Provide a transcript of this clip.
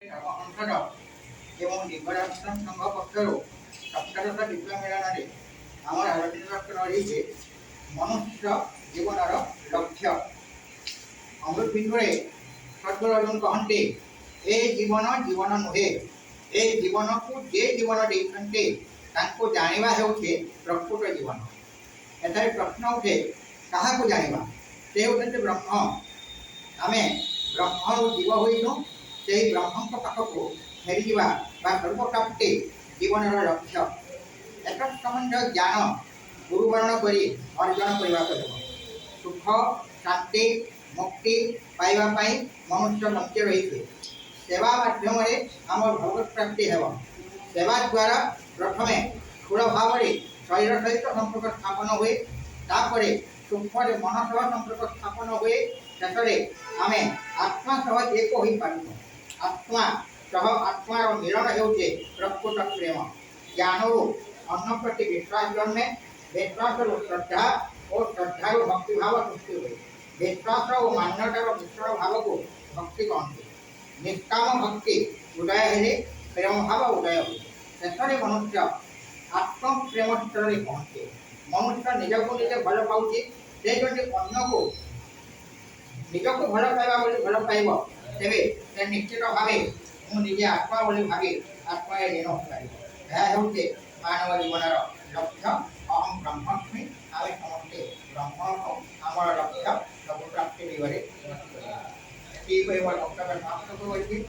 ଅଂଶର ଏବଂ ଲିଙ୍ଗରାଜ ସଂଘ ପକ୍ଷରୁ ସପ୍ତଦଶ ବିଶ୍ୱ ମିଳନରେ ଆମର ଆଲୋଚନା ରହିଛି ମନୁଷ୍ୟ ଜୀବନର ଲକ୍ଷ୍ୟ। ଅମୃତ ବିନ୍ଦୁରେ ସଦ୍ଗୁରୁ ଅର୍ଜୁନ କହନ୍ତି, ଏ ଜୀବନ ଜୀବନ ନୁହେଁ, ଏ ଜୀବନକୁ ଯେ ଜୀବନ ଦେଇଛନ୍ତି ତାଙ୍କୁ ଜାଣିବା ହେଉଛି ପ୍ରକୃତ ଜୀବନ। ଏଠାରେ ପ୍ରଶ୍ନ ଉଠେ, କାହାକୁ ଜାଣିବା? ସେ ହେଉଛନ୍ତି ବ୍ରହ୍ମ। ଆମେ ବ୍ରହ୍ମରୁ ଜୀବ ହୋଇଛୁ, ସେହି ବ୍ରହ୍ମଙ୍କ ପାଖକୁ ଫେରିଯିବା ବା ସର୍ବପ୍ରାପ୍ତି ଜୀବନର ଲକ୍ଷ୍ୟ। ଏକ ସମ୍ବନ୍ଧୀୟ ଜ୍ଞାନ ଗୁରୁବରଣ କରି ଅର୍ଜନ କରିବାକୁ ହେବ। ସୁଖ, ଶାନ୍ତି, ମୁକ୍ତି ପାଇବା ପାଇଁ ମନୁଷ୍ୟ ବଞ୍ଚି ରହିଛି। ସେବା ମାଧ୍ୟମରେ ଆମର ଭଗବତ ପ୍ରାପ୍ତି ହେବ। ସେବା ଦ୍ୱାରା ପ୍ରଥମେ ସ୍ଥୂଳ ଭାବରେ ଶରୀର ସହିତ ସମ୍ପର୍କ ସ୍ଥାପନ ହୁଏ, ତାପରେ ସୂକ୍ଷ୍ମରେ ମନ ସହ ସମ୍ପର୍କ ସ୍ଥାପନ ହୁଏ, ଶେଷରେ ଆମେ ଆତ୍ମା ସହ ଏକ ହୋଇପାରିବୁ। ଆତ୍ମା ସହ ଆତ୍ମାର ମିଳନ ହେଉଛି ପ୍ରକୃତ ପ୍ରେମ। ଜ୍ଞାନରୁ ଅନ୍ନ ପ୍ରତି ବିଶ୍ୱାସ ଜନ୍ମେ, ବିଶ୍ୱାସରୁ ଶ୍ରଦ୍ଧା ଓ ଶ୍ରଦ୍ଧାରୁ ଭକ୍ତିଭାବ ସୃଷ୍ଟି ହୁଏ। ବିଶ୍ୱାସ ଓ ମାନ୍ୟତାର ମିଶ୍ରଣ ଭାବକୁ ଭକ୍ତି କହନ୍ତି। ନିଷ୍କାମ ଭକ୍ତି ଉଦୟ ହେଲେ ପ୍ରେମ ଭାବ ଉଦୟ ହୁଏ। ଶେଷରେ ମନୁଷ୍ୟ ଆତ୍ମପ୍ରେମ ସ୍ତରରେ ପହଞ୍ଚେ। ମନୁଷ୍ୟ ନିଜକୁ ନିଜେ ଭଲ ପାଉଛି, ସେ ଯଦି ଅନ୍ୟକୁ ନିଜକୁ ଭଲ ପାଇବା ବୋଲି ଭଲ ପାଇବ, ତେବେ ସେ ନିଶ୍ଚିତ ଭାବେ ମୁଁ ନିଜେ ଆତ୍ମା ବୋଲି ଭାବି ଆତ୍ମାରେ লীନ ହୋଇପାରିବ। ଏହା ହେଉଛି ମାନବ ଜୀବନର ଲକ୍ଷ୍ୟ। ଅହଂ ବ୍ରହ୍ମାସ୍ମି, ଆମେ ସମସ୍ତେ ବ୍ରହ୍ମ ହଉ। ଆମର ଲକ୍ଷ୍ୟ ସବୁ ପ୍ରାପ୍ତି ଦିଗରେ ଏତିକି କହି ମୋର ବକ୍ତବ୍ୟ ସମାପ୍ତ କରୁଅଛି।